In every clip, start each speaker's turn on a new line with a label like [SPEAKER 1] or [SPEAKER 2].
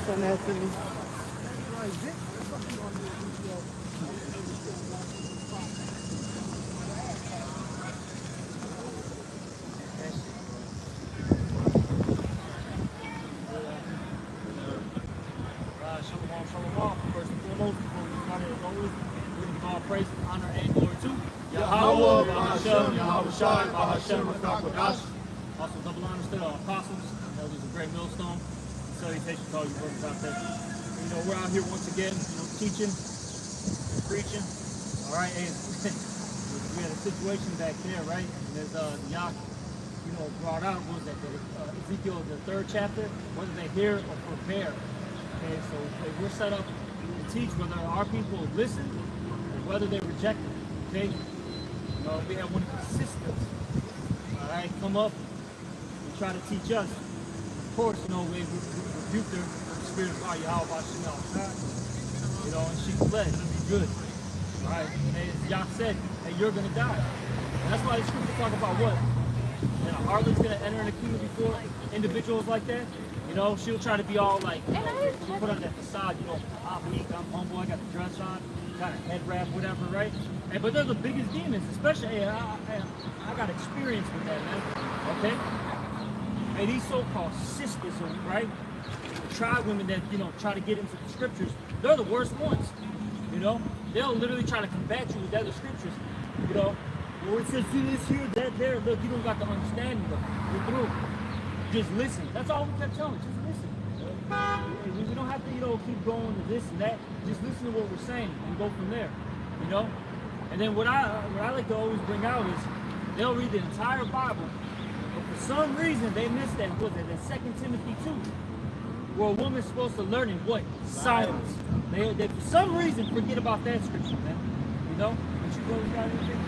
[SPEAKER 1] Send that to me.
[SPEAKER 2] Shalom. First and foremost, before we start it as always, we give all praise, honor, and glory to Yahweh, Bahashem, Yahweh Shai, Bahashem, Rakakwadash. Also, double honors to the apostles, elders of Great Millstone. Salutations to all you brothers out there. We're out here once again, teaching, preaching. All right, and we had a situation back there, right? And there's Yak, brought out, what was that, Ezekiel, the 3rd chapter, whether they hear or forbear. Okay, so we're set up to teach whether our people listen or whether they reject it. Okay, we have one of the sisters, all right, come up and try to teach us. Of course, we rebuked her with the spirit of God, Yahweh, and she fled. Good. All right, and as Yah said, hey, you're going to die. And that's why the scripture talk about what? And a harlot's going to enter in the kingdom before individuals like that. She'll try to be all like, put on that facade, I'm weak, I'm humble, I got the dress on, got a head wrap, whatever, right? But they're the biggest demons, especially, I got experience with that, man, okay? And these so-called sisters, right? The tribe women that, try to get into the scriptures, they're the worst ones, They'll literally try to combat you with other scriptures, where it says, see this here, that there, look, you don't got the understanding, look, you're through. Just listen. That's all we kept telling. Just listen. We don't have to, keep going to this and that. Just listen to what we're saying and go from there. And then what I like to always bring out is they'll read the entire Bible, but for some reason they miss that. What was it? 2 Timothy 2, where a woman's supposed to learn in what? Silence. They for some reason forget about that scripture, man. But you brothers got anything?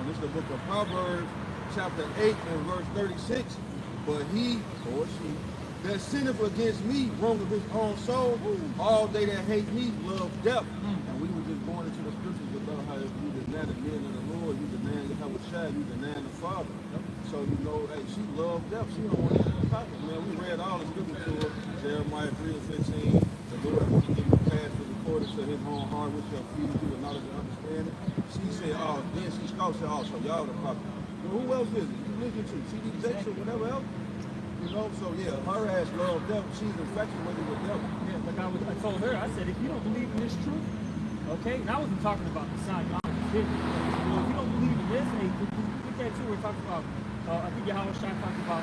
[SPEAKER 3] This is the book of Proverbs, chapter 8 and verse 36. But he or she that sinneth against me wrongeth his own soul. All they that hate me love death. And we were just going into the scriptures about how if you deny the men of the Lord, you deny Yahweh Shai, you deny the Father. So hey, she loved death. She don't want to be pocket, man. We read all the scriptures to her. Jeremiah 3 and 15. The Lord will give you past the according to his own heart, which shall feed you with knowledge and understanding. She said, then she scoffed, said, so y'all the prophet. Well, who else is it? You listen to CD Jakes or whatever else? So yeah, her ass loved devil. She's infatuated with devil.
[SPEAKER 2] Yeah, like I told her, I said, if you don't believe in this truth, okay, and I wasn't talking about the sign, if you don't believe in this, hey, look at that too, we're talking about, I think Yahweh Shai talked about,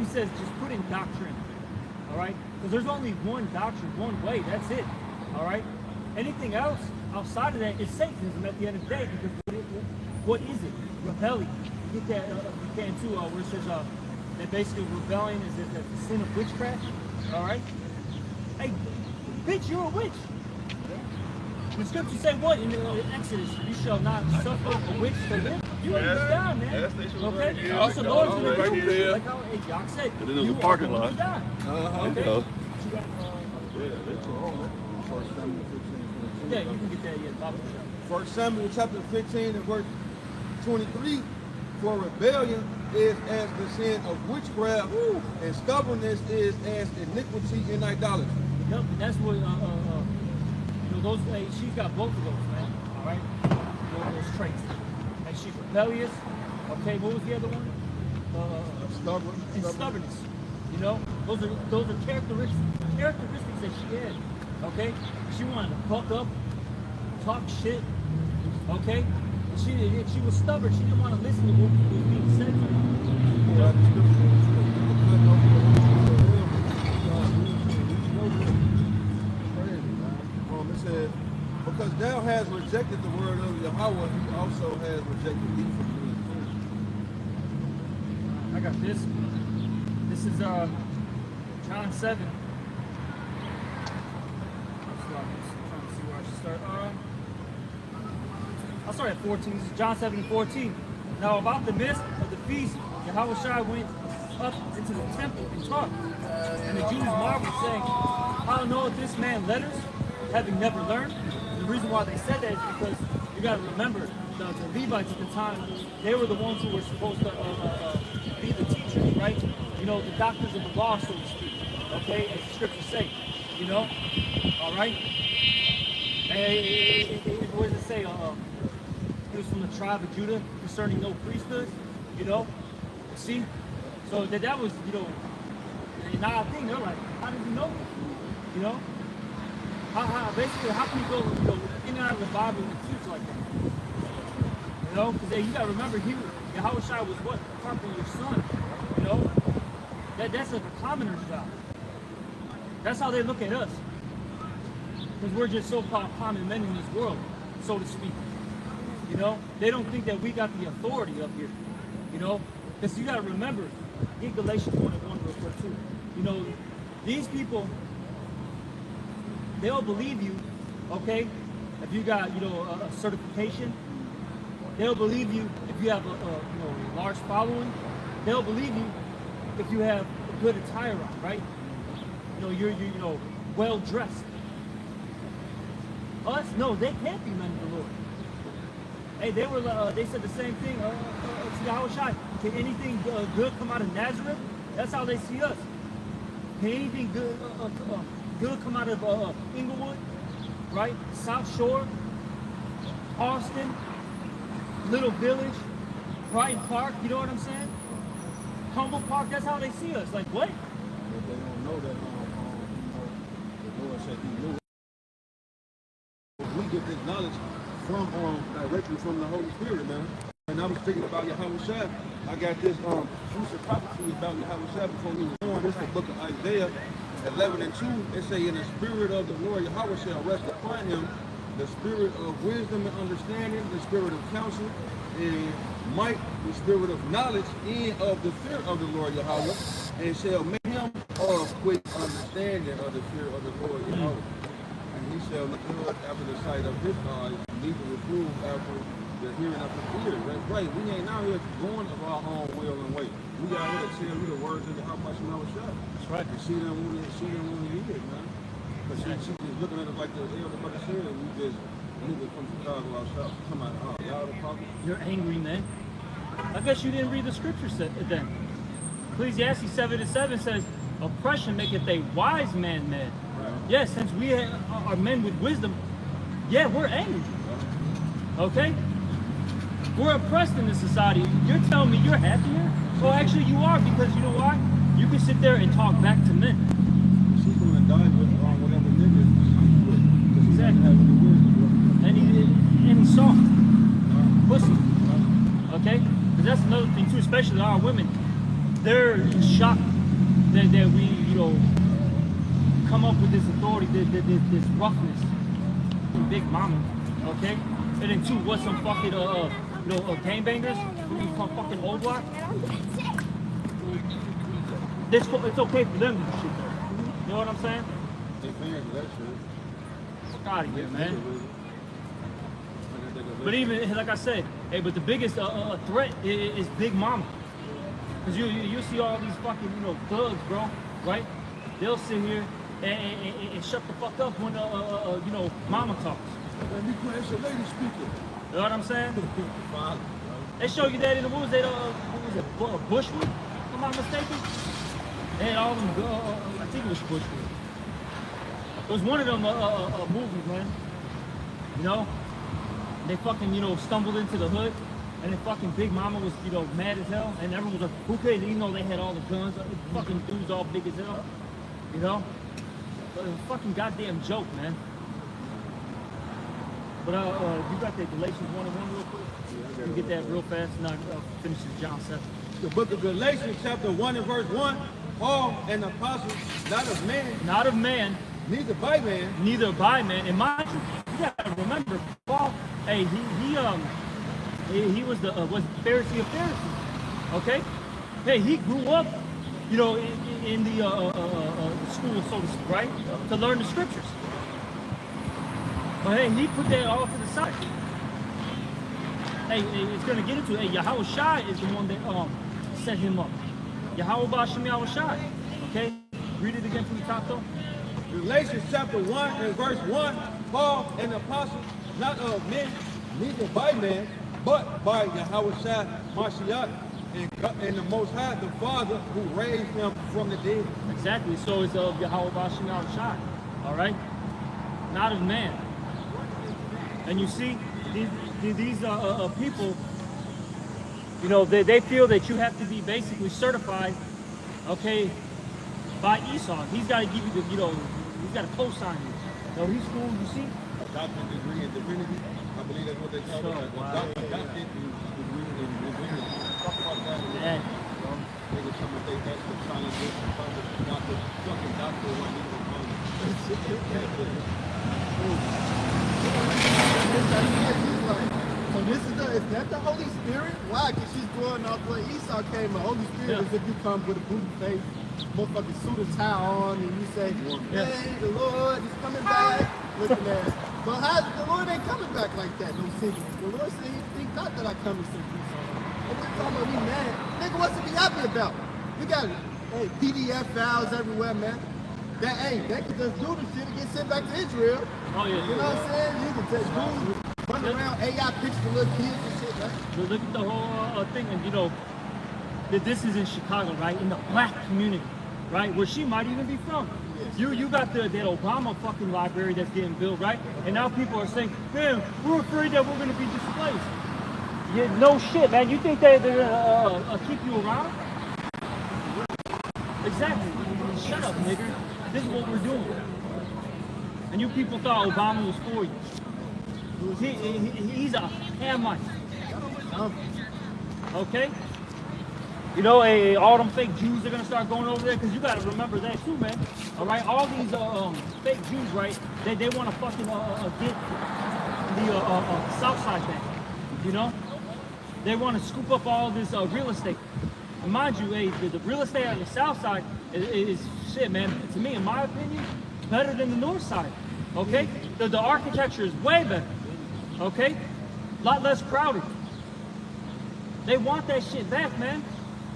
[SPEAKER 2] he says, just put in doctrine, all right? Because there's only one doctrine, one way, that's it, all right? Anything else outside of that is Satanism at the end of the day, because what is it? Rebellion. You get that, you can too, where it says, that basically rebellion is the sin of witchcraft, all right? Hey, bitch, you're a witch. The scriptures say what in Exodus? You shall not suffer a witch to live. You ain't die, man. Okay? Also, Lord's going to do it. Like how Doc said,
[SPEAKER 4] and then there's a parking lot.
[SPEAKER 2] Okay? Yeah, you can get that, yeah.
[SPEAKER 3] 1 Samuel chapter 15 and verse 23. For rebellion is as the sin of witchcraft, and stubbornness is as iniquity and idolatry.
[SPEAKER 2] Yep, and that's what those. She's got both of those, man. All right, those traits. And she's rebellious. Okay, what was the other one?
[SPEAKER 3] Stubborn.
[SPEAKER 2] And stubbornness. Those are characteristics that she had. Okay, she wanted to buck up, talk shit. Okay. She was stubborn. She didn't want to listen to what was being said to her.
[SPEAKER 3] It said, because thou hast rejected the word of Yahweh, he also has rejected thee from being king.
[SPEAKER 2] I got this. This is John 7. I'm trying to see where I should start. I'll start at 14. This is John 7:14. Now about the midst of the feast, Yahweh Shai went up into the temple and taught. And the Jews marveled, saying, how knoweth this man letters, having never learned? And the reason why they said that is because you got to remember, the Levites at the time, they were the ones who were supposed to be the teachers, right? you know, the doctors of the law, so to speak. Okay, as the scriptures say, you know. All right. What does it say? He was from the tribe of Judah, concerning no priesthood. You know. See, so that was, you know. And now I think they're like, how did you know this? You know. Basically, how can you go, you know, in and out of the Bible and teach like that? You know, because you gotta remember, Yahushua was what? A carpenter's son. You know, that's a commoner's job. That's how they look at us. Because we're just so-called common men in this world, so to speak. You know, they don't think that we got the authority up here. You know, because you gotta remember, in Galatians 1:1 real quick too. You know, these people, they'll believe you, okay, if you got, you know, a certification. They'll believe you if you have a you know, large following. They'll believe you if you have a good attire on, right? You know, you're you know, well dressed. Us, no, they can't be men of the Lord. Hey, they said the same thing to Yahushua. Can anything good come out of Nazareth? That's how they see us. Can anything good come out of Inglewood, right? South Shore, Austin, Little Village, Brighton Park, you know what I'm saying? Humboldt Park, that's how they see us. Like, what?
[SPEAKER 3] But they don't know that, the Lord said he knew. We get this knowledge from, directly from the Holy Spirit, man. And I was thinking about Yahushua. I got this, future prophecy about Yahushua before we were born. This is the book of Isaiah 11:2. It say, in the spirit of the Lord, Yahweh shall rest upon him, the spirit of wisdom and understanding, the spirit of counsel and might, the spirit of knowledge, and of the fear of the Lord Yahweh, and shall make him of quick understanding of the fear of the Lord Yahweh. And he shall look good after the sight of his eyes, neither reprove after the hearing of his ears. That's right. We ain't out here going of our own will and way. We out here to tell you the words of the Yahushua.
[SPEAKER 2] That's right.
[SPEAKER 3] And see them when it is, man. But she just looking at it like the elder brother said, and we just move it from Chicago outside. Come out, y'all the pocket.
[SPEAKER 2] You're angry, man. I guess you didn't read the scripture then. Ecclesiastes 7:7 says, oppression maketh a wise man mad.
[SPEAKER 3] Right.
[SPEAKER 2] Yes, since we are men with wisdom, yeah, we're angry. Okay? We're oppressed in this society. You're telling me you're happier? Well, actually you are, because you know why? You can sit there and talk back to men.
[SPEAKER 3] She's gonna die with whatever nigga she's with. Because he's
[SPEAKER 2] Exactly.
[SPEAKER 3] not having the wisdom.
[SPEAKER 2] And he's soft. Pussy. Okay? Because that's another thing too, especially our women. They're shocked that we, you know, come up with this authority, this roughness. Big mama. Okay? And then two, what's some fucking gangbangers? Who come fucking old block? It's okay for them to do shit though. You know what I'm saying?
[SPEAKER 3] They fans of that shit.
[SPEAKER 2] Fuck out of here, man. But even like I said, hey, but the biggest threat is Big Mama, because you see all these fucking thugs, bro, right? They'll sit here and shut the fuck up when Mama talks.
[SPEAKER 3] Let me put it's a lady speaker.
[SPEAKER 2] You know what I'm saying?
[SPEAKER 3] Fine.
[SPEAKER 2] They show you that in the what was it Bushwood, if I'm not mistaken. They had all them, I think it was Bushwood. It was one of them movies, man. You know? They fucking, stumbled into the hood, and then fucking Big Mama was, mad as hell, and everyone was like, who cares? Even though they had all the guns, fucking dudes all big as hell, you know? But it was a fucking goddamn joke, man. But you got that Galatians 1:1 real quick? You get that real fast, and I'll finish this John 7.
[SPEAKER 3] The book of Galatians, chapter 1 and verse 1, Paul, an apostle, not of man,
[SPEAKER 2] Not of man,
[SPEAKER 3] neither by man,
[SPEAKER 2] neither by man. And mind you, you gotta remember, Paul, hey, he was the was Pharisee of Pharisees, okay? Hey, he grew up, in the school, so to speak, right, to learn the scriptures. But hey, he put that all to the side. Hey, it's gonna get into it. Hey, Yahushua is the one that set him up. Yahweh Ba'Shem Yahushua. Okay, read it again from the top though.
[SPEAKER 3] Galatians chapter 1 and verse 1, Paul, an apostle, not of men, neither by man, but by Yahushua Mashiach, and the Most High, the Father, who raised him from the dead.
[SPEAKER 2] Exactly. So it's of Yahweh Bashim Shai. All right? Not of man. And you see, these people, you know, they feel that you have to be basically certified, okay, by Esau. He's got to give you the, you know, he's got to co-sign you. So he's cool, you see?
[SPEAKER 3] Adopted degree in divinity. I believe that's what they call it. Adopted degree in divinity. Talk about that.
[SPEAKER 2] Yeah.
[SPEAKER 3] Niggas come and say that's the challenge. Doctor, fucking doctor, one nigga on
[SPEAKER 1] So this is that the Holy Spirit? Why? Because she's going off where Esau came. The Holy Spirit is if you come with a booty face, motherfucking suit and tie on, and you say, hey, the Lord is coming back. Listen, man. But how, the Lord ain't coming back like that, no sickness. The Lord said he think not that I come and send peace on him. And we're talking about we mad. Nigga, what's to be happy about? We got PDF files everywhere, man. That ain't. They can just do the shit and get sent back to Israel.
[SPEAKER 2] Oh, yeah.
[SPEAKER 1] You know what I'm saying? You can just run around AI pictures of little kids and shit, man.
[SPEAKER 2] Look at the whole thing, and you know, that this is in Chicago, right? In the black community, right? Where she might even be from.
[SPEAKER 1] Yes.
[SPEAKER 2] You got that Obama fucking library that's getting built, right? And now people are saying, man, we're afraid that we're going to be displaced. Yeah, no shit, man. You think they're going to keep you around? Exactly. Shut up, nigga. This is what we're doing. And you people thought Obama was for you. He's a Hamite. Okay? You know, all them fake Jews are gonna start going over there because you gotta remember that too, man. All right, all these fake Jews, right? They want to fucking get the South Side back. You know, they want to scoop up all this real estate. And mind you, the real estate on the South Side is shit, man. To me, in my opinion, better than the North Side. Okay, the architecture is way better. Okay, a lot less crowded. They want that shit back, man.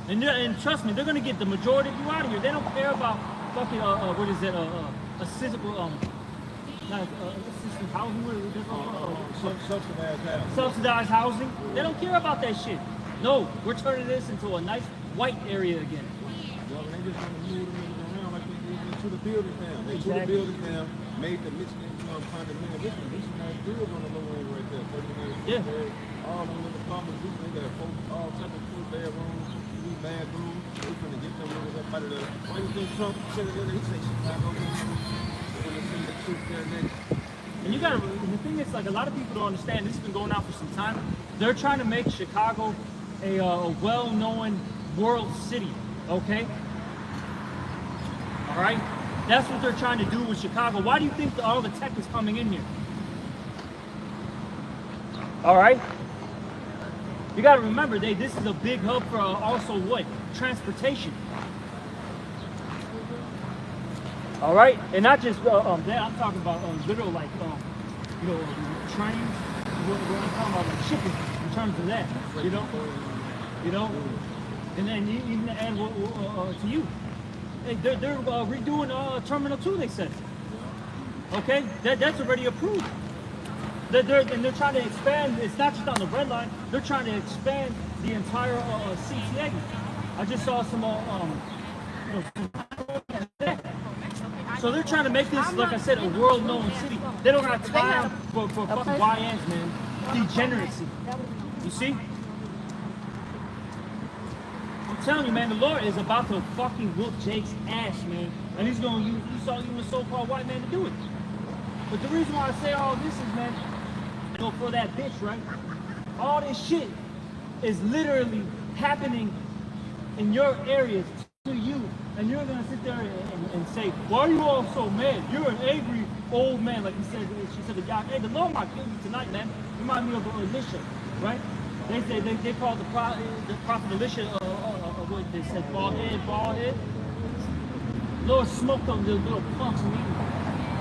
[SPEAKER 2] And trust me, they're gonna get the majority of you out of here. They don't care about fucking what is it? Assisted housing. What is it?
[SPEAKER 3] Subsidized house.
[SPEAKER 2] Subsidized housing. They don't care about that shit. No, we're turning this into a nice white area again.
[SPEAKER 3] Well, they just want to move them around like they did to the buildings now. They
[SPEAKER 2] Exactly.
[SPEAKER 3] to the buildings now, made the mixed income condominium. This is nice deals on the low end right there. 39
[SPEAKER 2] Yeah.
[SPEAKER 3] bed, all them little apartments. They got all type of 2-bedrooms, 3-bedrooms. They finna get them niggas up out of there. Why you think Trump said it? He say Chicago. They're gonna send the troops there next.
[SPEAKER 2] And you gotta, the thing is, like, a lot of people don't understand, this has been going on for some time. They're trying to make Chicago a well-known world city, okay? All right? That's what they're trying to do with Chicago. Why do you think all the tech is coming in here? All right? You gotta remember, this is a big hub for also what? Transportation. All right, and not just that. I'm talking about literal, like, you know, trains. We're talking about like shipping in terms of that. You know, and then even to add to you, hey, they're redoing Terminal 2. They said, okay, that's already approved. They're trying to expand. It's not just on the red line. They're trying to expand the entire CTA. I just saw some so they're trying to make this, like I said, a world-known city. They don't have time for fucking YNs, man. Degeneracy. You see? I'm telling you, man, the Lord is about to fucking whoop Jake's ass, man. And he's going to use even a so-called white man to do it. But the reason why I say all this is, man, you know, for that bitch, right? All this shit is literally happening in your areas to you. And you're gonna sit there and say, why are you all so mad? You're an angry old man, like she said to God, hey, the Lord might kill you tonight, man. Remind me of Elisha, right? They called the prophet Elisha, what they said, bald head. Lord smoked them little punks immediately.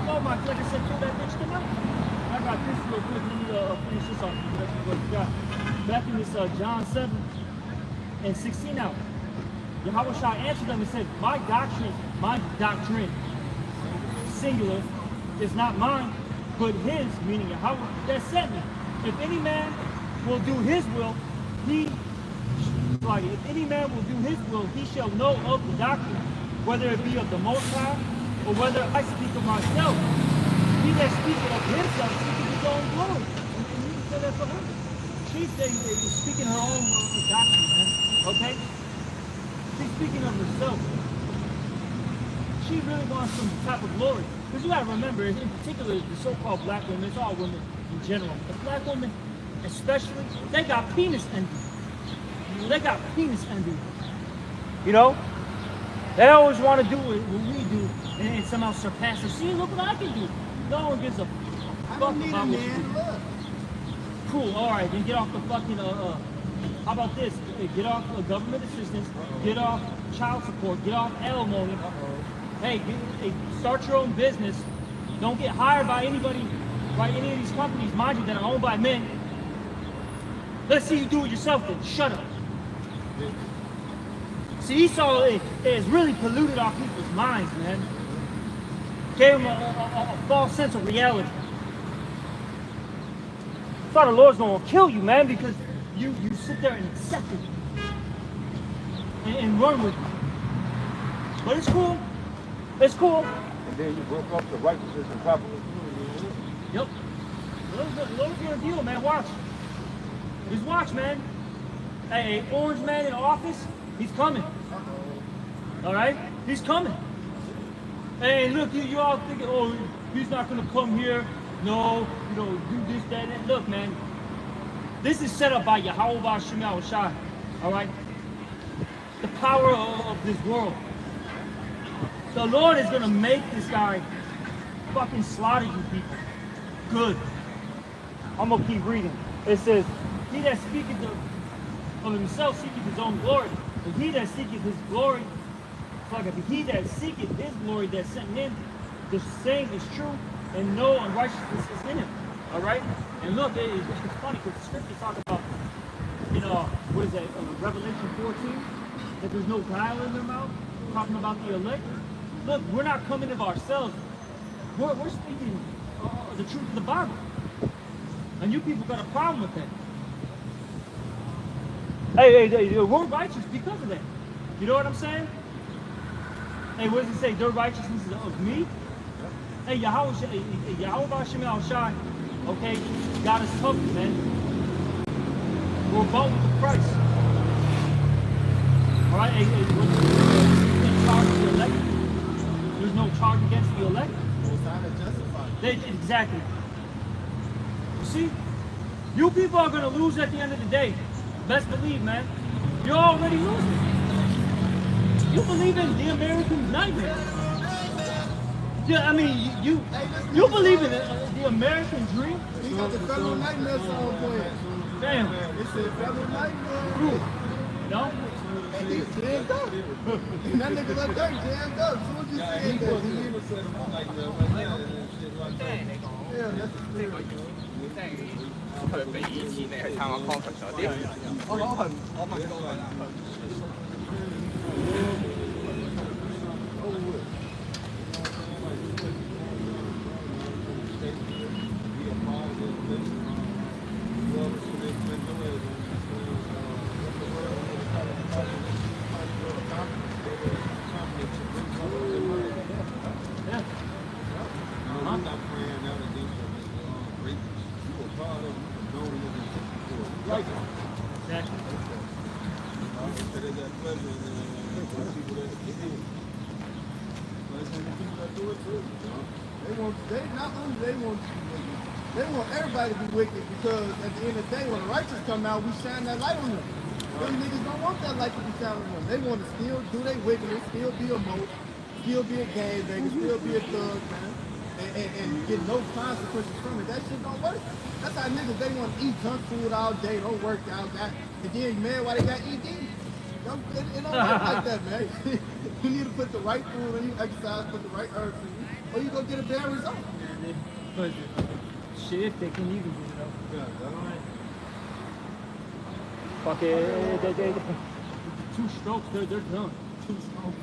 [SPEAKER 2] Lord might, like I said, kill that bitch tonight. I got this real quick. Let me finish this off. That's what you got. Back in this John 7 and 16 now. Yahweh Shai answered them and said, my doctrine, singular, is not mine, but his, meaning Yahweh, that sent me. If any man will do his will, he Like, if any man will do his will, he shall know of the doctrine, whether it be of the Most High, or whether I speak of myself. He that speaketh of himself speaketh his own glory. And you said that for her. She's speaking her own doctrine, man. Okay? She's speaking of herself. She really wants some type of glory. Because you gotta remember, in particular, the so-called black women, it's all women in general. The black women, especially, they got penis envy. They got penis envy. You know? They always want to do what we do and somehow surpass us. See, look what I can do. No one gives a
[SPEAKER 1] I
[SPEAKER 2] fuck
[SPEAKER 1] don't need a
[SPEAKER 2] about what you
[SPEAKER 1] man.
[SPEAKER 2] do.
[SPEAKER 1] Look.
[SPEAKER 2] Cool, alright, then get off the fucking, how about this? Get off government assistance, get off child support, get off alimony. Hey, start your own business. Don't get hired by anybody, by any of these companies, mind you, that are owned by men. Let's see you do it yourself then. Shut up. See, Esau has really polluted our people's minds, man. Gave them a false sense of reality. Thought the Lord's gonna kill you, man, because you sit there and accept it and run with it. But it's cool. It's cool.
[SPEAKER 3] And then you broke up the righteousness and property.
[SPEAKER 2] Yep. Lord's gonna deal, man. Watch. Just watch, man. Hey, orange man in office, he's coming. All right? He's coming. Hey, look, you all thinking, oh, he's not gonna come here. No, do this, that, and that. Look, man. This is set up by Yahweh Ba'Shem Yahushua. All right? The power of this world. The Lord is gonna make this guy fucking slaughter you people. Good. I'm gonna keep reading. It says, he that speaketh of himself seeketh his own glory, but he that seeketh his glory, he that seeketh his glory that sent him, the same is true, and no unrighteousness is in him. All right? And look, it's funny because the scriptures talk about, what is that, Revelation 14, that there's no guile in their mouth, talking about the elect. Look, we're not coming of ourselves. We're speaking the truth of the Bible. And you people got a problem with that. Hey, we're righteous because of that. You know what I'm saying? Hey, what does it say? Their righteousness is of me? Hey, Yahweh Ba'Shem Yahushua, okay, got us covered, man. We're bought with the price. All right, there's no charge against the elect.
[SPEAKER 1] Most High to justify.
[SPEAKER 2] Exactly. You see, you people are going to lose at the end of the day. Best believe, man. You're already losing. You believe in the American nightmare. Yeah, I mean, you believe in the American dream?
[SPEAKER 1] He got the Federal Nightmare song playing.
[SPEAKER 2] Damn.
[SPEAKER 1] It said Federal Nightmare.
[SPEAKER 2] True. No?
[SPEAKER 1] And he's jammed up. And that nigga up there jammed up. As soon as you said that,
[SPEAKER 3] even said it like that.
[SPEAKER 1] yeah, that's the spirit.
[SPEAKER 4] 佢比以前你係撐我 comfort 咗啲。我問過佢啦。
[SPEAKER 1] They want everybody to be wicked because at the end of the day, when the righteous come out, we shine that light on them. Them niggas don't want that light to be shining on them. They want to still do their wickedness, still be a moat, still be a gang banger, still be a thug, man, and get no consequences from it. That shit don't work. That's how niggas, they want to eat junk food all day, don't work out, and then, man, why they got ED? It don't work like that, man. You need to put the right food in you, exercise, put the right herbs in you, or you gonna get a bad result.
[SPEAKER 2] But shit, they can even do it though.
[SPEAKER 3] Yeah,
[SPEAKER 2] Fuck it, they 2 strokes, they're done.
[SPEAKER 1] 2 strokes.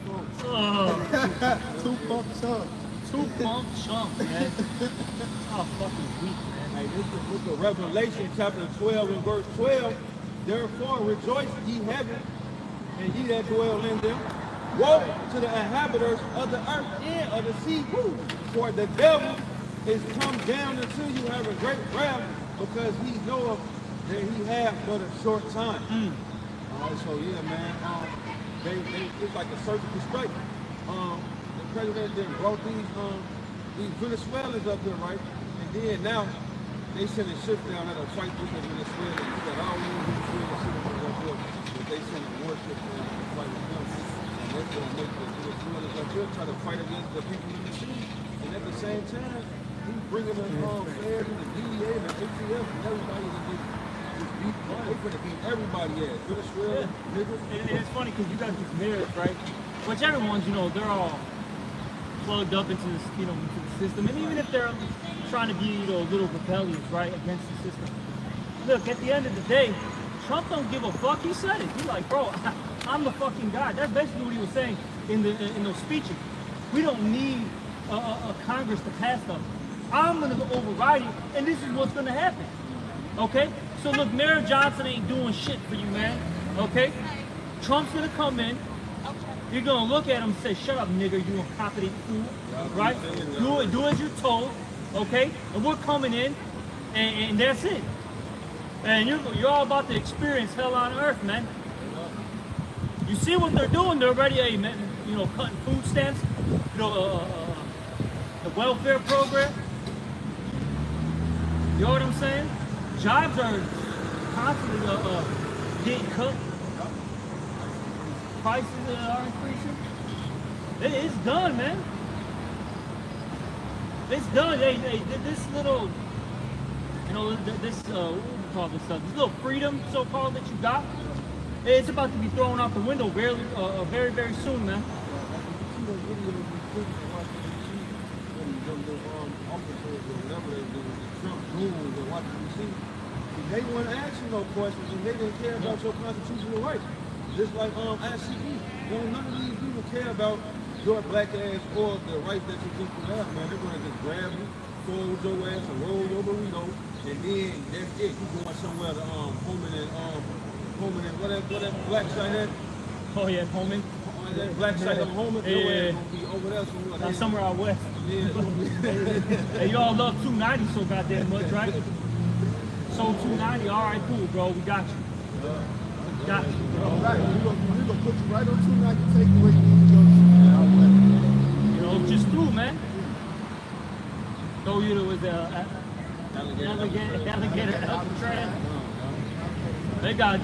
[SPEAKER 2] Oh,
[SPEAKER 1] 2 pump chunks.
[SPEAKER 2] 2 pump chump, man. Oh, fucking weak, man.
[SPEAKER 3] Hey, this is the book of Revelation, chapter 12 and verse 12. Therefore rejoice, ye heaven, and ye that dwell in them. Woe to the inhabitants of the earth and of the sea, for the devil is come down unto you having great wrath, because he knoweth that he hath but a short time. So yeah, man, it's like a surgical strike. The president then brought these Venezuelans up here, right? And then now they sending ships down there to fight with the Venezuelans. You got all these Venezuelan citizens up here, but they sending warships down to fight with them. And they're going to make the Venezuelans up here try to fight against the people in the sea. And at the same time, he's bringing the feds and the DEA and the ATF and everybody to just beat. They're going to beat everybody ass. Venezuela, niggas.
[SPEAKER 2] And it's funny because you got these mayors, right? Which everyone's, they're all plugged up into this, into the system. And even if they're trying to be, a little rebellious, right, against the system. Look, at the end of the day, Trump don't give a fuck. He said it. He's like, bro, I'm the fucking guy. That's basically what he was saying in those speeches. We don't need a Congress to pass stuff. I'm gonna go override it, and this is what's gonna happen. Okay? So look, Mayor Johnson ain't doing shit for you, man. Okay? Trump's gonna come in. You're gonna look at him and say, "Shut up, nigger, you incompetent fool." Right? Do as you're told. Okay? And we're coming in, and that's it. And you're all about to experience hell on earth, man. You see what they're doing? They're already, cutting food stamps. The welfare program. You know what I'm saying? Jobs are constantly getting cut. Prices are increasing. It's done, man. It's done. This little, what do we call this stuff? This little freedom, so-called, that you got, it's about to be thrown out the window very, very soon, man.
[SPEAKER 3] They wouldn't ask you no questions, and they didn't care about your constitutional rights. Just like ICE, none of these people care about your black ass or the rights that you think you have, man. They're gonna just grab you, fold your ass, and roll your burrito, and then that's it. You going somewhere to Homan and whatever black site had.
[SPEAKER 2] Oh yeah, Homan.
[SPEAKER 3] That black site of Homan, your ass gonna be over there somewhere.
[SPEAKER 2] Not somewhere out west.
[SPEAKER 3] Yeah.
[SPEAKER 2] Hey, y'all love 290 so goddamn much, right? So 290, all right, cool, bro. We got you. Got you, bro.
[SPEAKER 1] Right, we're gonna put you right on 290, take you where you need to go.
[SPEAKER 2] Just through, man. Throw you to the alligator Alcatraz. They got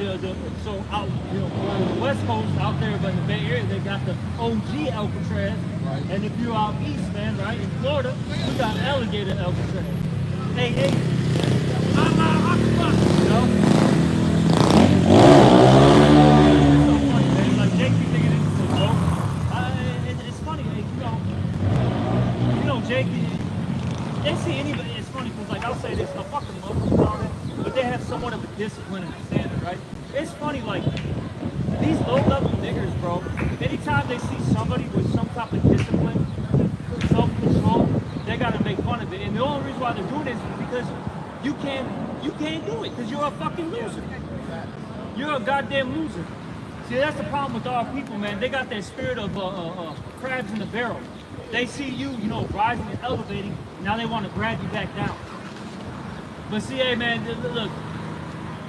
[SPEAKER 2] so out, on the West Coast, out there, but in the Bay Area, they got the OG Alcatraz. Right. And if you're out east, man, right, in Florida, we got alligator Alcatraz. Hey, you know? It's so funny, man. Like, Jake be thinking it's a joke. It's funny, like, Jake, they see anybody, it's funny, because, like, I'll say this, I fucking love them about it, but they have somewhat of a discipline and a standard, right? It's funny, like, these low-level niggers, bro, anytime they see somebody with some type of discipline, self-control, they gotta make fun of it. And the only reason why they're doing this is because you can't do it, because you're a fucking loser. You're a goddamn loser. See, that's the problem with our people, man. They got that spirit of crabs in the barrel. They see you, rising and elevating, now they want to grab you back down. But see, hey, man, look,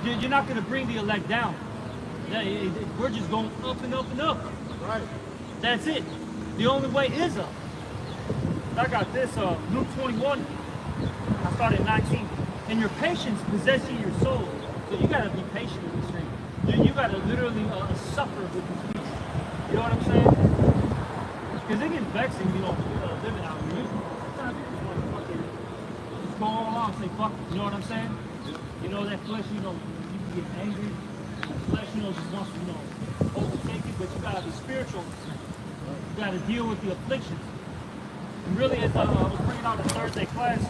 [SPEAKER 2] you're not going to bring the elect down. We're just going up and up and up.
[SPEAKER 1] Right.
[SPEAKER 2] That's it. The only way is up. I got this, Luke 21. I started at 19. And your patience possessing your soul. So you got to be patient with this thing. You got to literally suffer with these people. You know what I'm saying? Because they get vexing, living out here. Sometimes people just want to fucking just go all along and say, fuck it. You know what I'm saying? That flesh, you can get angry. The flesh, just wants to, overtake you. But you got to be spiritual. You got to deal with the afflictions. And really, as I was bringing out the Thursday class,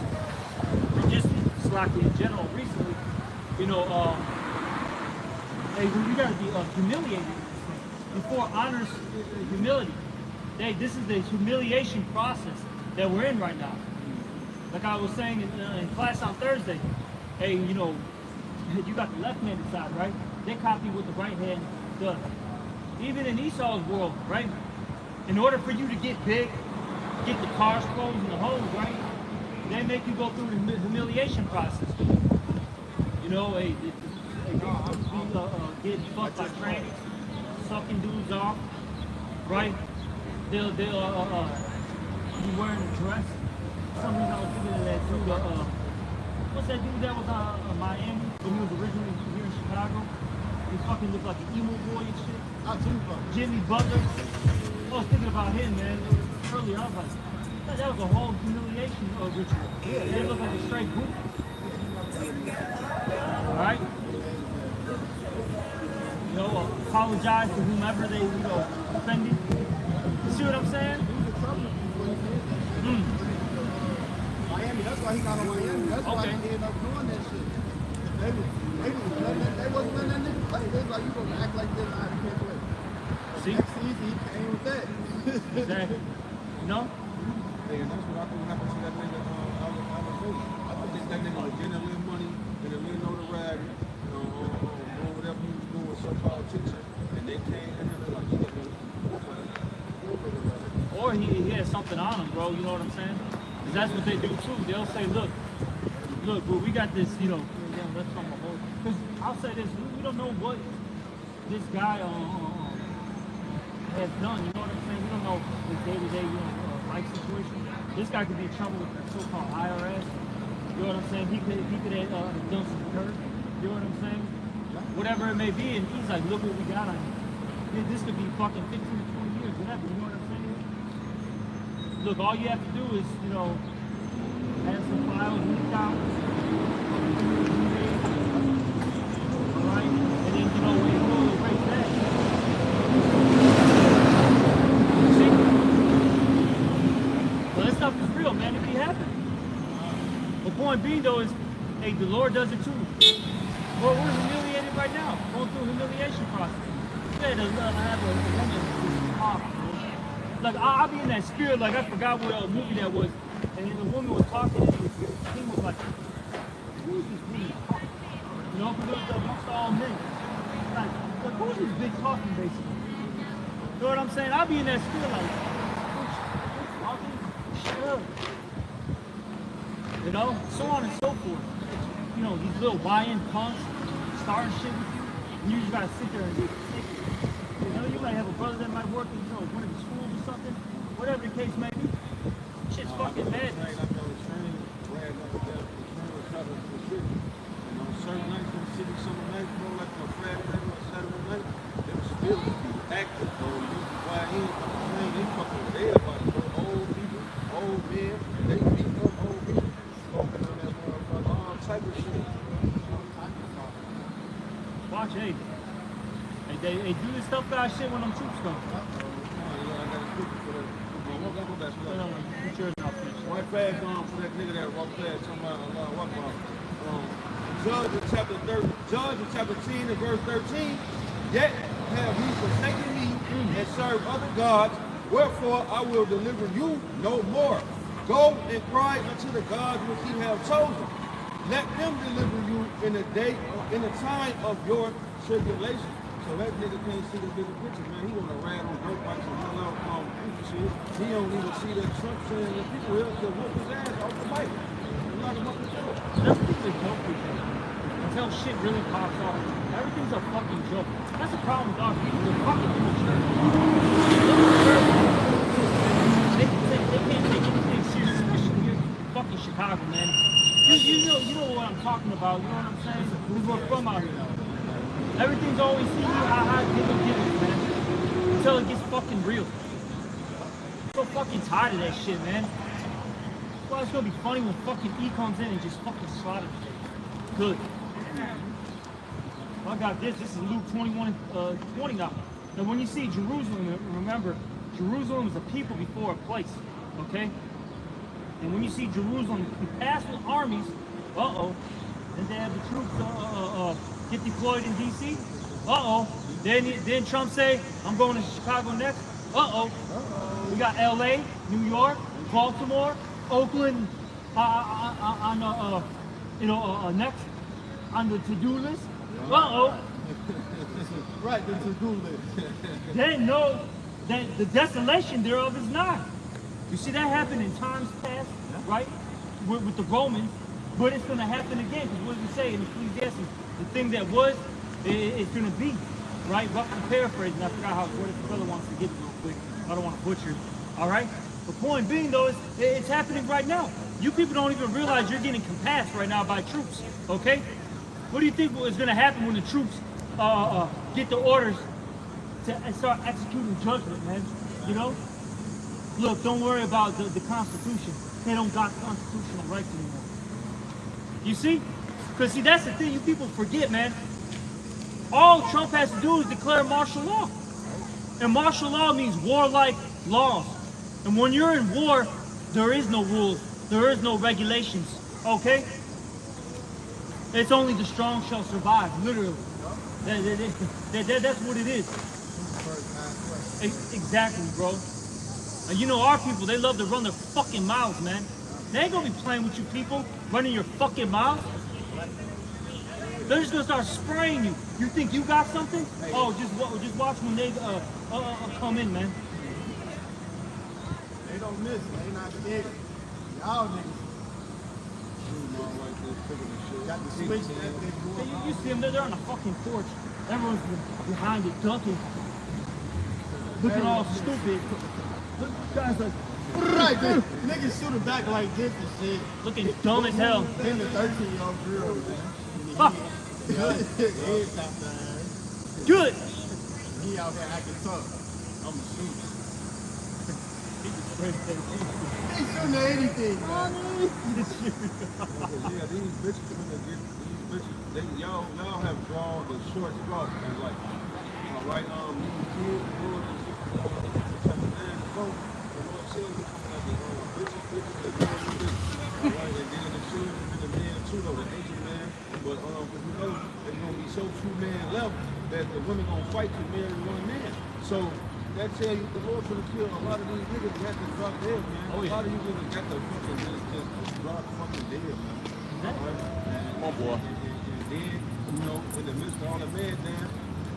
[SPEAKER 2] just slacking in general recently, hey, you got to be humiliated before honors humility. This is the humiliation process that we're in right now. Like I was saying in class on Thursday, hey, you got the left-handed side, right? they copy what the right hand does. Even in Esau's world, right? In order for you to get big, get the cars, clothes, and the homes, right? They make you go through the humiliation process. You know, getting fucked by trannies, sucking dudes off, right? They'll be wearing a dress. For some reason I was thinking of that dude, what's that dude that was Miami when he was originally here in Chicago? He fucking looked like an emo boy and shit. Jimmy Butler. I was thinking about him, man. Earlier, I was like, man, that was a whole humiliation ritual. Yeah, they look like a straight group. Alright? You know, apologize to whomever they, offended. You see what I'm saying?
[SPEAKER 1] Miami, that's why he got on Miami. That's why he ended up doing that shit. They wasn't letting that nigga play. They was like, you gonna act like this, I can't play.
[SPEAKER 2] See?
[SPEAKER 1] Next season, he came with that.
[SPEAKER 2] Exactly. You know?
[SPEAKER 3] Hey, and that's what I think happened to that nigga I think that nigga was getting a little money and a little notoriety, doing whatever he was doing with some politician, and they came in and they're like,
[SPEAKER 2] Or he has something on him, bro. You know what I'm saying? Because that's what they do too. They'll say, look, bro, we got this, let's come a whole. Because I'll say this, we don't know what this guy has done. You know what I'm saying? We don't know his day-to-day, life situation. This guy could be in trouble with the so-called IRS. You know what I'm saying? He could have done some dirt. You know what I'm saying? Whatever it may be, and he's like, look what we got on him. This could be fucking 15 to 20 years, whatever. You know what I'm saying? Look, all you have to do is, have some files, leak out. Alright? And then, when you go to erase that. See? Well, that stuff is real, man. It be happening. The point being, though, is, hey, the Lord does it too. Well, we're humiliated right now, going through a humiliation process. You had to have a woman talk. Like, I'll be in that spirit, like, I forgot what movie that was. And then the woman was talking, and the king was like, who is this woman talking? Because it was amongst all men. Like, who is this big talking, basically? You know what I'm saying? I'll be in that spirit, like, who's talking? Shut up. So on and so forth. These little YN punks starting shit with you, and you just gotta sit there and get sick. You might have a brother that might work in one of the schools or something, whatever the case may be. Shit's fucking bad.
[SPEAKER 3] Certain nights in the city, summer nights, like on Friday night or Saturday night, they were still active, bro. They fucking dead about it, bro. Old people, old men, they beat up old people. Smoking on that motherfucker, all type of shit.
[SPEAKER 2] Watch, hey. They do this stuff that shit when them troops come.
[SPEAKER 3] I got a picture for that.
[SPEAKER 2] Put yours out, please.
[SPEAKER 3] One fast on for that nigga that walked past talking about Allah Akbar. Judges chapter 10 and verse 13. Yet have ye forsaken me and served other gods, wherefore I will deliver you no more. Go and cry unto the gods which ye have chosen. Let them deliver you in the time of your tribulation. So that nigga can't see the bigger picture, man. He wanna ride on dirt bikes and hell out shit. He don't even see that Trump saying that people here to whoop his ass off the bike. Lock him up in jail.
[SPEAKER 2] That's what people joke with that. Until shit really pops off. Everything's a fucking joke. That's the problem with our people. They're fucking immature. They can't take anything serious, especially here in fucking Chicago, man. You know what I'm talking about. You know what I'm saying? We're from out here. Everything's always see ha, give, man. Until it gets fucking real. I'm so fucking tired of that shit, man. Well, it's gonna be funny when fucking E comes in and just fucking slaughters shit. Good. Well, I got this. This is Luke 21:20 now. Now, when you see Jerusalem, remember, Jerusalem is a people before a place, okay? And when you see Jerusalem pass with armies, then they have the troops get deployed in D.C. Then Trump say, I'm going to Chicago next. We got L.A., New York, Baltimore, Oakland next on the to-do list.
[SPEAKER 1] Right, the to-do list.
[SPEAKER 2] They know that the desolation thereof is nigh. You see that happened in times past, right? With the Romans, but it's going to happen again. Because what does it say in Ecclesiastes? The thing that was, it's going to be, right? Roughly paraphrasing. I forgot how what the brother wants to get it real quick. I don't want to butcher it. All right. The point being, though, is it's happening right now. You people don't even realize you're getting compassed right now by troops. Okay. What do you think is going to happen when the troops get the orders to start executing judgment, man? You know? Look, don't worry about the Constitution. They don't got constitutional rights anymore. You see? Because, see, that's the thing you people forget, man. All Trump has to do is declare martial law. And martial law means warlike laws. And when you're in war, there is no rules. There is no regulations. Okay? It's only the strong shall survive, literally. That's what it is. Exactly, bro. And you know our people, they love to run their fucking mouths, man. They ain't gonna be playing with you people, running your fucking mouth. They're just gonna start spraying you. You think you got something? Oh, just watch when they come in, man.
[SPEAKER 1] They don't miss. They not scared. Y'all niggas got the switch that they go.
[SPEAKER 2] You see them, they're on a fucking porch. Everyone's behind it, ducking. Looking all stupid. Guys like,
[SPEAKER 1] right, they, niggas shooting back like this and shit.
[SPEAKER 2] looking dumb as hell.
[SPEAKER 1] Then the 13-year-old girl, man.
[SPEAKER 2] Fuck.
[SPEAKER 1] Head top down.
[SPEAKER 2] Good.
[SPEAKER 1] He out here acting tough. I'm a shooter. He shooting at anything, man.
[SPEAKER 3] Yeah, these bitches gonna get these bitches. Y'all have drawn the short straw. And like, all right, these kids, boys, and man, folks, the Lord says he's coming at the bitches, all right, and then the children and the men too, though, the ancient man. But you know, there's gonna be so few men left that the women gonna fight to marry one man. So that tell you the Lord's gonna kill a lot of these niggas that just drop dead, man.
[SPEAKER 2] Oh, yeah.
[SPEAKER 3] A lot of you niggas got the fucking just drop fucking dead, man.
[SPEAKER 4] Come on, boy.
[SPEAKER 3] And then, you know, in the midst of all the mad dance,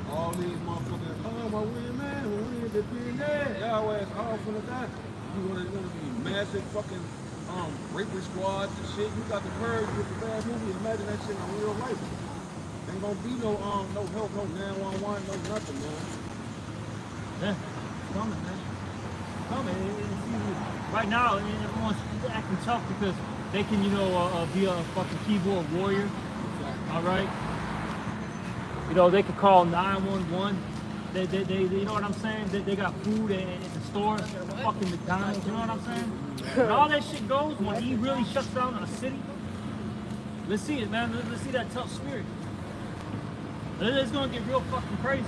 [SPEAKER 3] all these motherfuckers, oh my win man, we ain't been there. Y'all ass all finna die. You're gonna be massive fucking raping squads and shit. You got the purge with the bad movie. Imagine that shit in real life. Ain't gonna be no help, no 911, no nothing, man.
[SPEAKER 2] Yeah, it's coming, man. It's coming. It's easy. Right now, everyone's acting tough because they can, you know, be a fucking keyboard warrior. All right. You know, they could call 911. They you know what I'm saying? They got food at the stores, fucking McDonald's. You know what I'm saying? And all that shit goes when he really shuts down a city. Let's see it, man. Let's see that tough spirit. It's gonna get real fucking crazy.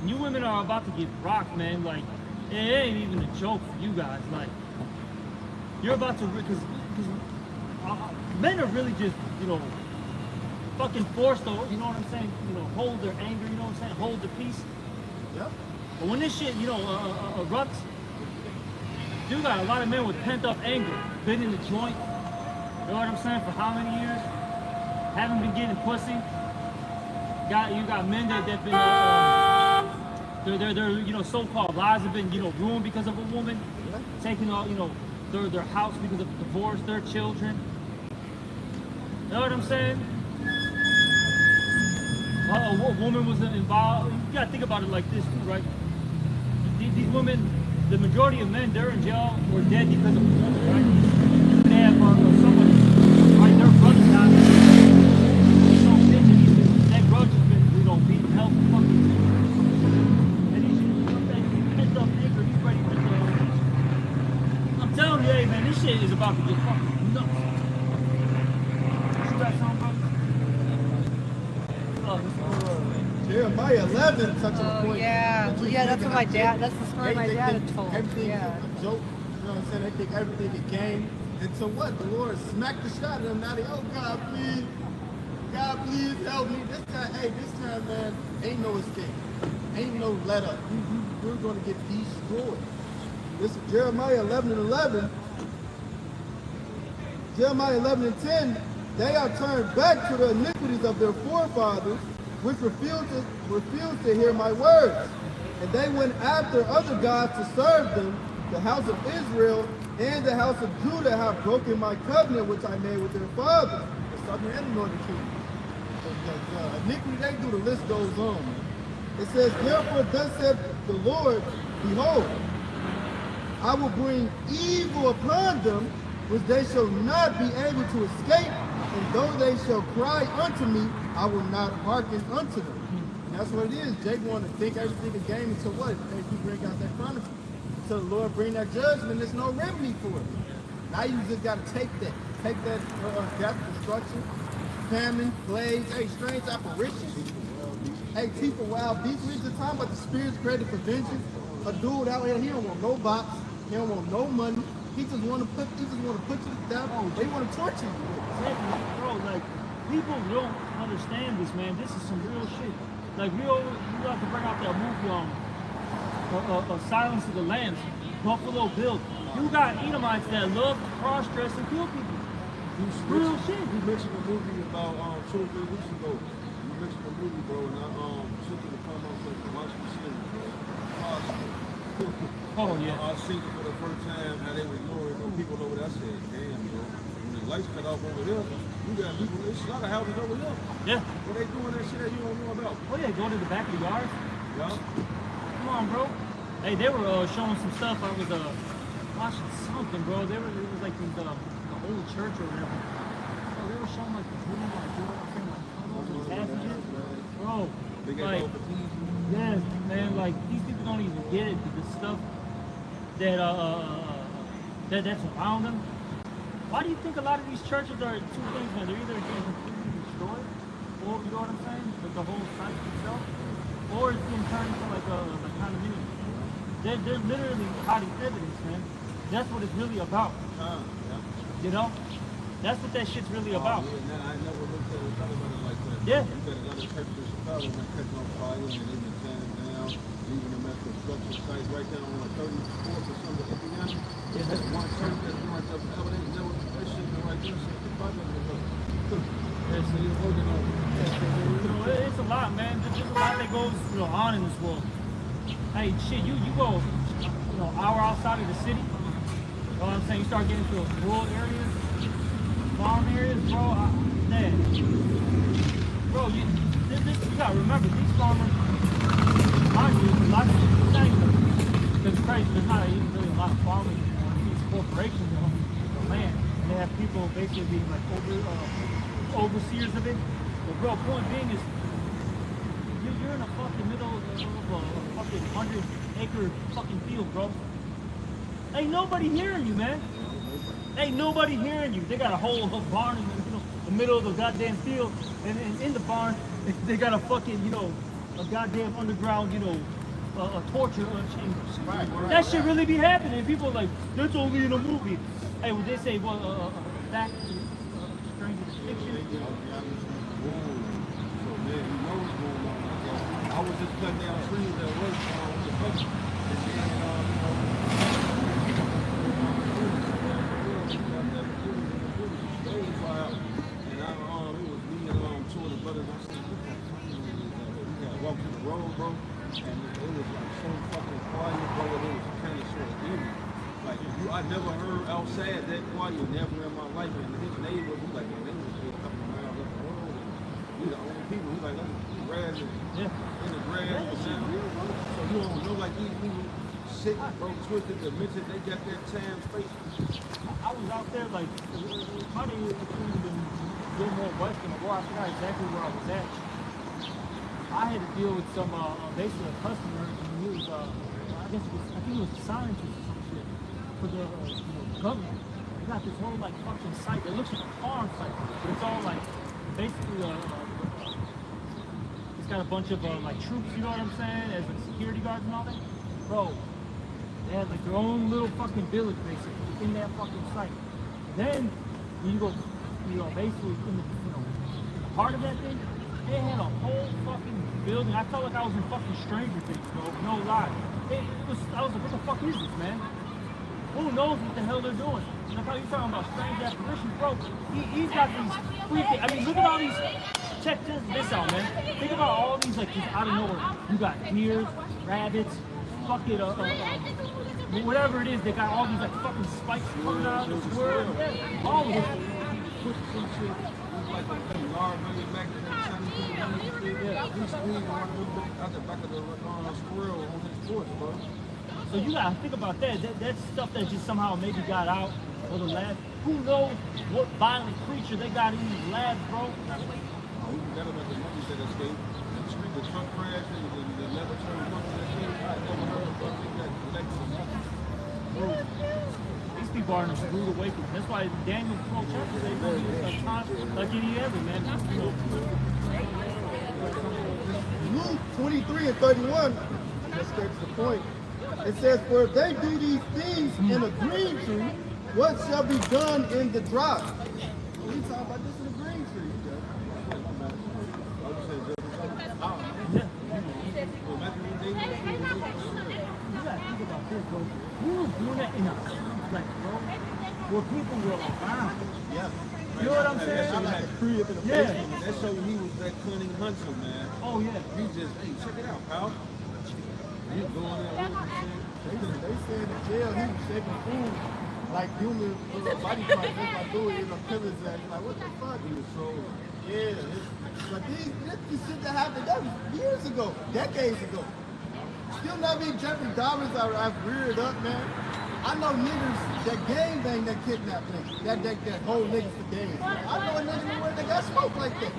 [SPEAKER 2] You women are about to get rocked, man. Like, it ain't even a joke for you guys. Like, you're about to, because men are really just, you know, fucking forced to, you know what I'm saying? You know, hold their anger, you know what I'm saying? Hold the peace.
[SPEAKER 1] Yep.
[SPEAKER 2] But when this shit, you know, erupts, you got a lot of men with pent up anger, been in the joint. You know what I'm saying? For how many years? Haven't been getting pussy. You got men that been their you know, so-called lives have been, you know, ruined because of a woman, taking all, you know, their house because of divorce, their children. You know what I'm saying? A woman was involved. You gotta think about it like this too, right? These women, the majority of men, they're in jail or dead because of a woman, right? They have somebody, right? Their brother died. So that grudge has been, you know, being held fucking. And he's pissed off anger. He's ready to go. I'm telling you, hey man, this shit is about to get fucking nuts. You got something, brother?
[SPEAKER 1] Jeremiah 11 touching the point.
[SPEAKER 5] Yeah, that's what my dad, that's the story my dad had told.
[SPEAKER 1] Everything
[SPEAKER 5] Yeah.
[SPEAKER 1] a joke, you know what I'm saying? They think everything a game. And so what? The Lord smacked the shit out of them. Now they, oh God, please help me. This time, man, ain't no escape. Ain't no let up. You're going to get destroyed. Listen, Jeremiah 11 and 11. Jeremiah 11 and 10. They are turned back to the iniquities of their forefathers which refused to hear my words. And they went after other gods to serve them. The house of Israel and the house of Judah have broken my covenant which I made with their fathers. The southern and the northern kingdom. The iniquity they do, the list goes on. Man. It says, therefore thus said the Lord, behold, I will bring evil upon them, which they shall not be able to escape, and though they shall cry unto me, I will not hearken unto them. And that's what it is. Jake wanted to think everything a game until what? If you bring out that chronicles. Until the Lord bring that judgment, there's no remedy for it. Now you just got to take that death, destruction, famine, plagues, hey, strange apparitions. Hey, people, wild beasts. We just talking about the spirits created for vengeance. A dude out here, he don't want no box, he don't want no money. He just want to put you to death. They want to torture you.
[SPEAKER 2] Exactly, bro. Like people don't understand this, man. This is some real shit. Like you have to bring out that movie, Silence of the Lambs, Buffalo Bill. You got Edomites that love to cross-dress and kill people. Real shit.
[SPEAKER 3] You mentioned a movie about 2 or 3 weeks ago. You mentioned a movie, bro, and I sent you the promo to watch the series, bro.
[SPEAKER 2] Oh yeah.
[SPEAKER 3] I seen it for the first time how they were ignoring people over there. I said, damn, bro. When the lights cut off over here, you got people, there's a lot of houses over here.
[SPEAKER 2] Yeah.
[SPEAKER 3] What they doing that shit that you don't know about?
[SPEAKER 2] Oh yeah, go to the back of the yard.
[SPEAKER 3] Yeah.
[SPEAKER 2] Come on, bro. Hey, they were showing some stuff. I was watching something, bro. It was like these, the old church or whatever. So they were showing like these really like tunnels and passages. Bro,
[SPEAKER 3] They got
[SPEAKER 2] like,
[SPEAKER 3] over these.
[SPEAKER 2] yes, man, like these people don't even get it. The stuff that's around them. Why do you think a lot of these churches are 2 things, man? They're either getting completely destroyed, or you know what I'm saying, the whole site itself, or it's being turned into like a condominium. They're literally hiding evidence, man. That's what it's really about.
[SPEAKER 3] Yeah.
[SPEAKER 2] You know? That's what that shit's really about.
[SPEAKER 3] Yeah, I never looked at it like that.
[SPEAKER 2] Yeah.
[SPEAKER 3] You got a lot of churches in Chicago been catching on fire and they've been tearing down, leaving them at construction sites right down on the 34th or something, Indiana.
[SPEAKER 2] Yeah.
[SPEAKER 3] That's one church that's been right there forever. They never, that shit been right there since the project was up. Yeah, so you're working on it.
[SPEAKER 2] You know, it's a lot, man. There's a lot that goes, on in this world. Hey, shit, you go, hour outside of the city. You know what I'm saying? You start getting to those rural areas, farm areas, bro. Bro, you gotta remember, these farmers, mind you, a lot of because it's crazy. There's not even really a lot of farmers anymore. These corporations own the land, and they have people basically being like overseers of it. But bro, point being is, you're in a fucking middle of a fucking 100-acre fucking field, bro. Ain't nobody hearing you, man. Ain't nobody hearing you. They got a whole barn in the middle of the goddamn field, and in the barn, they got a fucking, a goddamn underground, a torture chambers.
[SPEAKER 3] Right.
[SPEAKER 2] That shit really be happening. People are like, that's only in a movie. Hey, would they say, well, fact, stranger than fiction?
[SPEAKER 3] So man, you know what's going on out there. I was just cutting down trees at work with the budget. And then, and it was me and 2 of the brothers. I said, what the fuck is this? We got walked to the road, bro, and it was like so fucking quiet, bro. It was kind of sort of eerie. Like I never heard outside that quiet, never in my life. And his neighbor, he like, man, they was a couple of miles up the road. We the only people. He like, let's grass in the grass. So you don't know, like these people sick, bro, twisted, demented. They got that tan face.
[SPEAKER 2] I was out there like probably a little more west than the war. I forgot exactly where I was at. I had to deal with some basically a customer, and he was I think he was a scientist or some shit for the government. They got this whole like fucking site that looks like a farm site, but it's all like basically it's got a bunch of like troops, you know what I'm saying, as like security guards and all that. Bro, they had like their own little fucking village basically in that fucking site. Then you go, basically in the heart of that thing, they had a whole fucking building. I felt like I was in fucking Stranger Things, bro. No lie. I was like, what the fuck is this, man? Who knows what the hell they're doing? And I thought you were talking about strange apparitions, bro. He's got these freaking. I mean, look at all these. check this out, man. Think about all these like just out of nowhere. You got deers, rabbits, fucking whatever it is. They got all these like fucking spikes coming out of this world. Yeah, all of it.
[SPEAKER 3] Put some shit. Like a large million back in the we squeezed one out the back of the squirrel on his porch, bro.
[SPEAKER 2] So you gotta think about that. That's stuff that just somehow maybe got out of the lab. Who knows what violent creature they got in these labs, bro?
[SPEAKER 3] We forgot about the monkeys that escaped. The truck crash and the laboratory monkeys that escaped. I never heard of that collected monkeys.
[SPEAKER 2] These people are in a rude awakening. That's why Daniel 12 chapter they know a time like any other, man. You know.
[SPEAKER 1] Luke 23 and 31, let's get to the point. It says, for if they do these things in a green tree, what shall be done in the dry? We talking about this in a green tree.
[SPEAKER 2] You gotta think about this, bro. We was doing that in a complex, bro, where people were around.
[SPEAKER 1] Yeah.
[SPEAKER 2] You know what I'm saying?
[SPEAKER 3] That like crib in the
[SPEAKER 2] Yeah.
[SPEAKER 3] basement. That showed he was that cunning hunter, man.
[SPEAKER 2] Oh yeah.
[SPEAKER 3] He just, hey, check it out, pal. He going there with shit.
[SPEAKER 1] They said in jail he was shaping food like human body parts. Just like doing it in a pillars act. Like, what the fuck?
[SPEAKER 3] He was trolling.
[SPEAKER 1] Yeah. But this shit that happened, that was years ago, decades ago. Still not be Jeffrey Dahmer's I've reared up, man. I know niggas that gang bang that kidnap niggas, that whole niggas for days. I know a nigga where they got smoked like that.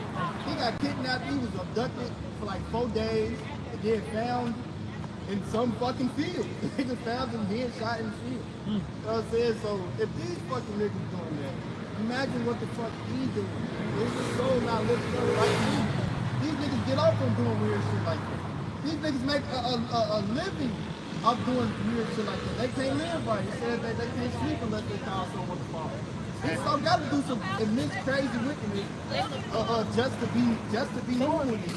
[SPEAKER 1] He got kidnapped, he was abducted for like 4 days, and then found in some fucking field. They just found him being shot in the field. You know what I'm saying? So if these fucking niggas doing that, imagine what the fuck he doing. His soul not lifted up like me. These niggas get off on doing weird shit like that. These niggas make a living of doing weird shit like that. They can't live right. It says that they can't sleep unless they call someone to fall. These some gotta do some immense crazy wickedness just to be normal in here.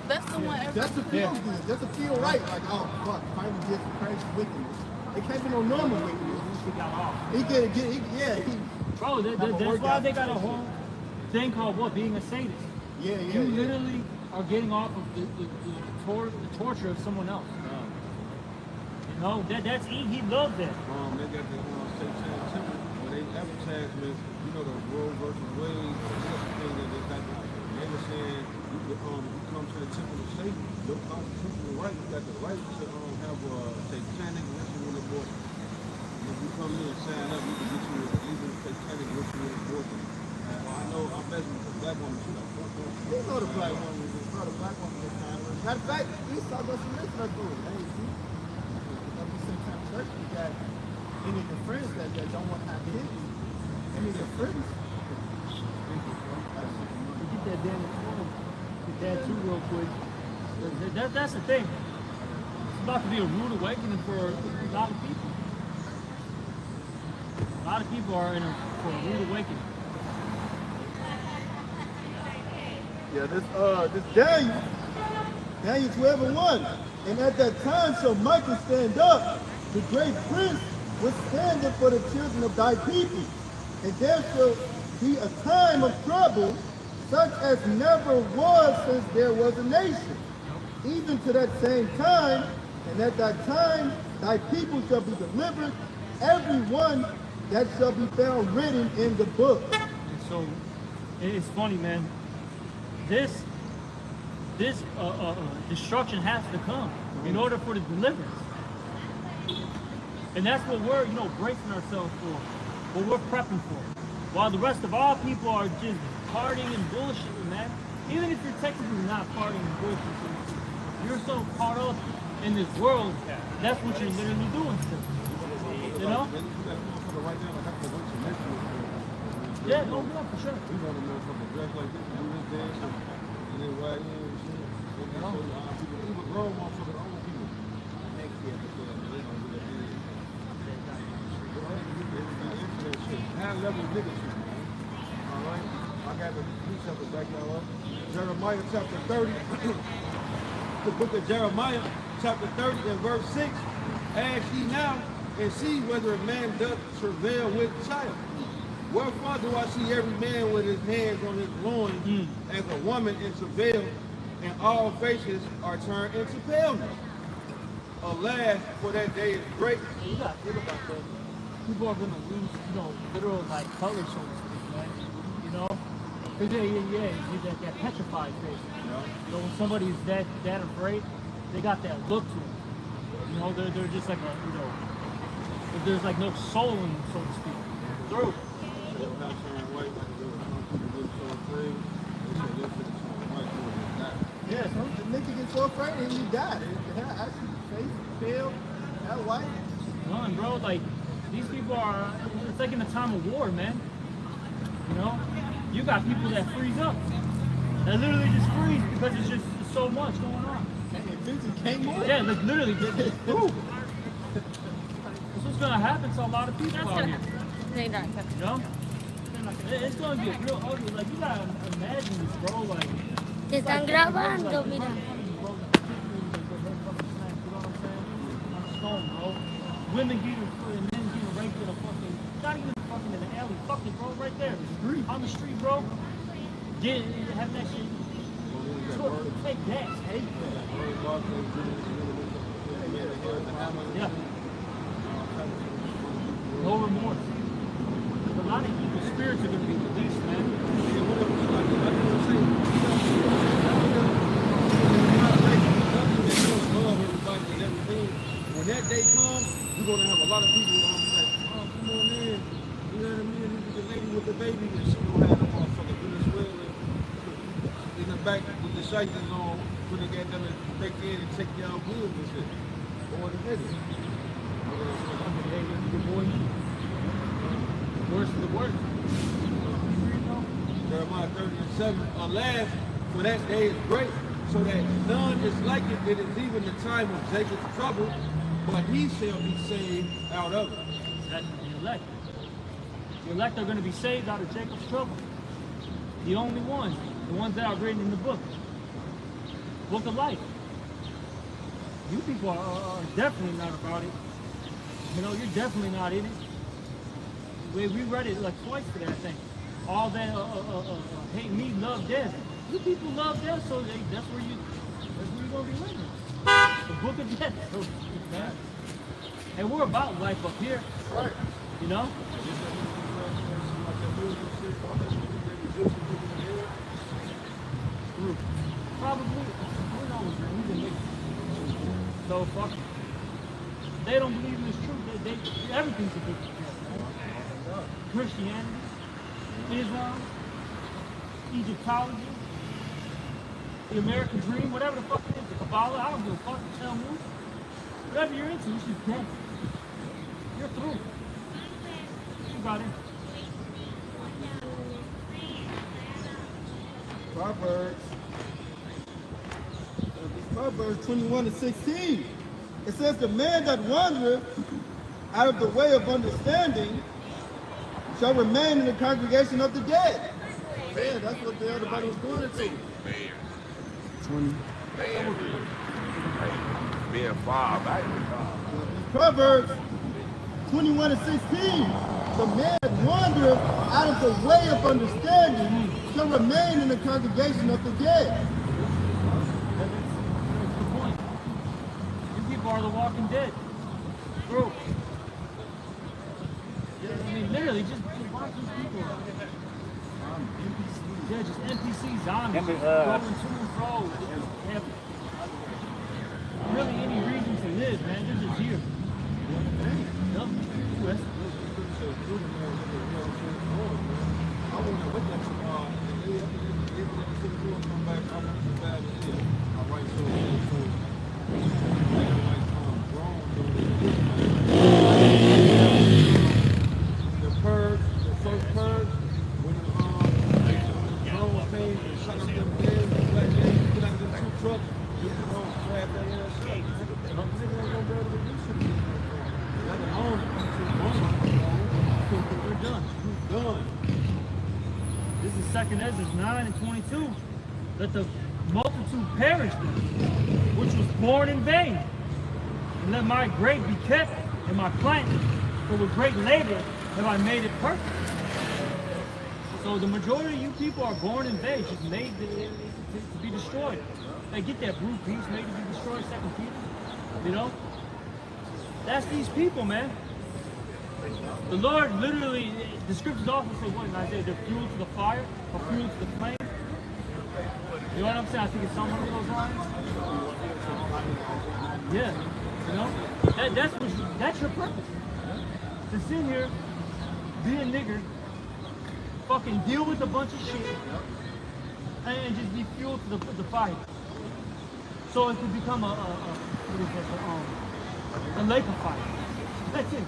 [SPEAKER 6] That's the one.
[SPEAKER 1] Just to feel good, just to feel right. Like, oh fuck, finally did some crazy wickedness. It can't be no normal wickedness.
[SPEAKER 2] He got off. Bro, that's why they got a whole thing called what? Being a sadist.
[SPEAKER 1] Yeah.
[SPEAKER 2] You literally are getting off of the torture of someone else. You know, that's he loved that.
[SPEAKER 3] They got the Satanic Temple where they advertise with, you know, the Roe versus Wade, thing that they got. They were saying, you come to the temple of Satan, your constitutional right, you got the right to have a satanic ritual abortion. And if you come in and sign up, you can get you a legal satanic ritual abortion. I know I'm messing with the black woman too.
[SPEAKER 1] You know the black woman is just the black woman is kind of. Matter of fact, Esau doesn't listen to it. Hey, see? Every Saint church, you got any of your friends that don't want to have kids. Any of your friends.
[SPEAKER 2] Get that damn phone. Get that too real quick. That's the thing. It's about to be a rude awakening for a lot of people. A lot of people are for a rude awakening.
[SPEAKER 1] Yeah, this Daniel 12 and 1. And at that time shall Michael stand up, the great prince was standing for the children of thy people. And there shall be a time of trouble, such as never was since there was a nation. Even to that same time, and at that time thy people shall be delivered, every one that shall be found written in the book.
[SPEAKER 2] And so, it's funny, man. This destruction has to come in order for the deliverance. And that's what we're, bracing ourselves for, what we're prepping for. While the rest of our people are just partying and bullshitting, man. Even if you're technically not partying and bullshitting, you're so caught up in this world, that's what you're literally doing still. You know? Yeah, no, for sure.
[SPEAKER 3] We want to motherfucker dress like this and do this dance and then ride in and shit. And so, people, even grown motherfuckers, old people. Next year, they don't do that shit. High level nigga shit, man. Alright? I got the precepts back y'all up. Jeremiah chapter 30. The book of Jeremiah chapter 30 and verse 6. Ask ye now and see whether a man doth travail with child. Wherefore do I see every man with his hands on his loins as a woman in travail, and all faces are turned into paleness. Alas, for that day is great.
[SPEAKER 2] You gotta think about that. People are gonna lose, literal like color, so to speak, man. You know? Cause you got that petrified face. When somebody's that afraid, they got that look to them. They're just like there's like no soul in them, so to speak. True.
[SPEAKER 1] Yeah, some nigga get so afraid and he died. Actually, face, pale, that white.
[SPEAKER 2] None, bro. Like, these people are, it's like in a time of war, man. You got people that freeze up. That literally just freeze because it's just so much going on. Yeah, like literally. That's what's gonna happen to a lot of people out here. It's gonna get real ugly. Like, you gotta imagine this, bro. Like,
[SPEAKER 7] Te están grabando, mira.
[SPEAKER 2] Women getting and men getting raped in a fucking, not even fucking in the alley, fucking, bro, right there. On the street, bro. Have that shit. Take that, hey? Yeah. No remorse. A lot of evil spirits are going to be released, man.
[SPEAKER 3] When that day comes, you're gonna have a lot of people like, oh, come on in. You know what I mean? The lady with the baby, and she gonna have the motherfucker Venezuela in the back with the shikers on, when they get them to break in and take y'all goods and shit. Or the niggas.
[SPEAKER 2] Worse than the worst.
[SPEAKER 3] Jeremiah 30:7. Alas, for that day is great, so that none is like it. It is even the time of Jacob's trouble, but he shall be saved out of it.
[SPEAKER 2] That's the elect. The elect are going to be saved out of Jacob's trouble. The only ones. The ones that are written in the book. Book of life. You people are definitely not about it. You're definitely not in it. We read it like twice today, I think. All that hate me, love death. You people love death, so that's where you're gonna be living. The book of death. So, man. And we're about life up here.
[SPEAKER 1] Right.
[SPEAKER 2] Probably. Who knows, man? So fuck. They don't believe in this truth. They everything's a book of death. Christianity, Islam, Egyptology, the American dream, whatever the fuck it is, the Kabbalah, I don't give a fuck, the Talmud. Whatever you're into, it's just dead. You're through. You got it.
[SPEAKER 1] Proverbs 21:16. It says, the man that wandereth out of the way of understanding shall remain in the congregation of the dead. Yeah, that's what the other brother was going into. 20.
[SPEAKER 8] Being far back.
[SPEAKER 1] Proverbs 21:16. The man that wandereth out of the way of understanding shall remain in the congregation of the dead.
[SPEAKER 2] That's the point. You people are the walking dead. True. Literally, just watch these people. Yeah, just NPC zombies. Going to and fro. They have really any reason to live, man. They're just here. Yep. This is 2 Ezra 9:22. Let the multitude perish, which was born in vain. And let my grape be kept and my plant, for with great labor have I made it perfect. So the majority of you people are born in veg, just made to be destroyed. They get that brute beast made to be destroyed, 2 Peter. You know? That's these people, man. The Lord literally, the scriptures also say what in Isaiah? They're fuel to the fire, or fuel to the flame. You know what I'm saying? I think it's some of those lines. Yeah. You know? That's your purpose. To sit here, be a nigger, fucking deal with a bunch of shit, and just be fuel to the fire. So it could become a lake of fire. That's it.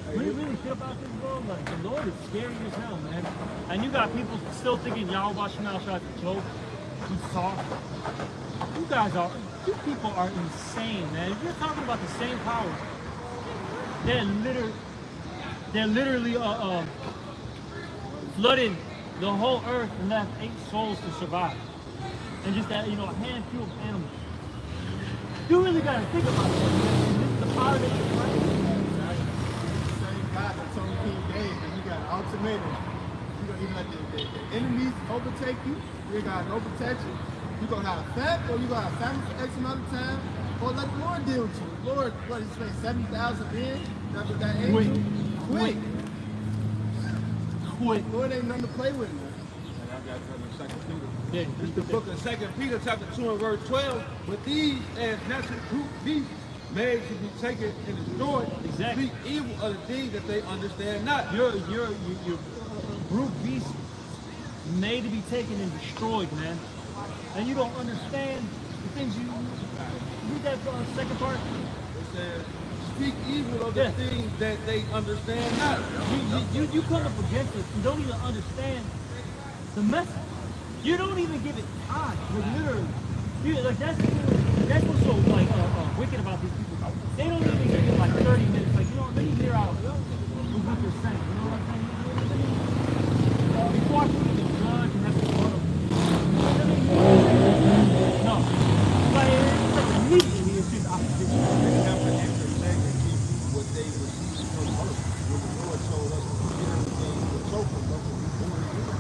[SPEAKER 2] What do you really feel about this world? Like, the Lord is scary as hell, man. And you got people still thinking Yahweh Shemel Shai is a joke. He's soft. You people are insane, man. If you're talking about the same power, they're literally flooded the whole earth and left 8 souls to survive. And just that, a handful of animals. You really gotta think about it. This is the power that you're playing.
[SPEAKER 1] Same God that told King David, you got an ultimatum. You don't even let the enemies overtake you. You got no protection. You gonna have fat, or you gonna have famine for X amount of time, or let the Lord deal with you. The Lord, what, He's saying 70,000 men? That angel? Quick. The Lord ain't nothing to play with, man.
[SPEAKER 2] Yeah,
[SPEAKER 3] It's the book of 2 Peter chapter 2 and verse 12. But these as natural brute beasts made to be taken and destroyed,
[SPEAKER 2] Exactly.
[SPEAKER 3] speak evil of the things that they understand not.
[SPEAKER 2] You're brute beast made to be taken and destroyed, man. And you don't understand the things you read that second part.
[SPEAKER 3] It says, speak evil of the things that they understand not.
[SPEAKER 2] You come up against it, you don't even understand the message. You don't even give it time. Like literally, that's what's so wicked about these people. They don't even give it like 30 minutes. Like let me hear out what you're saying. You know what I'm saying? Before I can even judge and have to go to no, but it's like immediately it's just opposition.
[SPEAKER 3] They have to entertain and give you what they receive from us. When the Lord told us to get everything with so from us, we want to do it.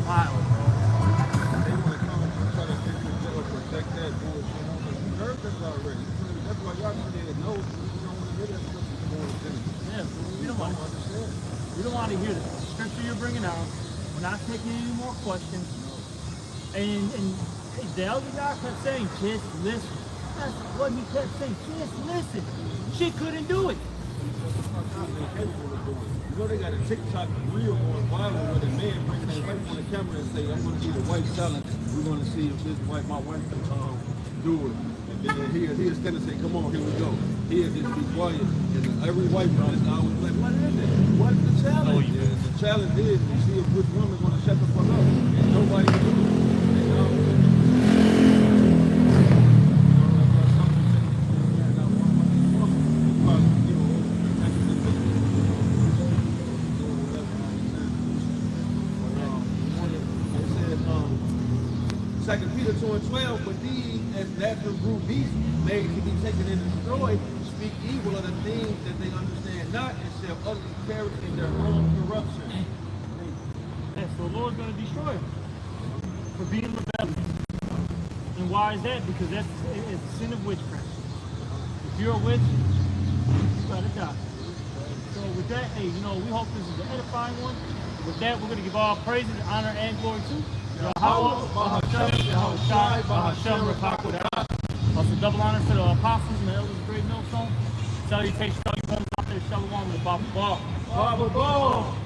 [SPEAKER 2] Wow.
[SPEAKER 3] They want to come and try to protect that bullshit. You heard this already. That's why y'all didn't know. You don't want to hear that stuff. You don't want to finish.
[SPEAKER 2] Yeah, we don't want to
[SPEAKER 3] understand.
[SPEAKER 2] We don't want to hear the scripture you're bringing out. We're not taking any more questions. And the elder guy kept saying, just listen. That's what he kept saying, just listen. She couldn't do it.
[SPEAKER 3] You know they got a TikTok reel going viral where the man brings his wife on the camera and say, I'm going to be the wife challenge. We're going to see if this wife, my wife can do it. And then he'll stand and say, come on, here we go. He'll just be quiet. And every wife is always like, what is it? What's the challenge? The challenge is to see if which woman's going to shut the fuck up. And nobody can do it. Second Peter 2 and 12, but these as natural brute beasts made to be taken and destroyed, speak evil of the things that they understand not, and shall utterly perish in their own corruption.
[SPEAKER 2] Yeah, so the Lord's going to destroy them for being rebellious. And why is that? Because it's a sin of witchcraft. If you're a witch, you gotta die. So with that, hey, we hope this is an edifying one. With that, we're going to give all praises, honor, and glory to Yahweh, Bahashem, Yahweh Shai, Bahashem, Rafakodah. Also double honor to the apostles and the elders of Great Millstone. Salutations to all you brothers out there, Shalom, and Baba Ball.
[SPEAKER 3] Baba Ball.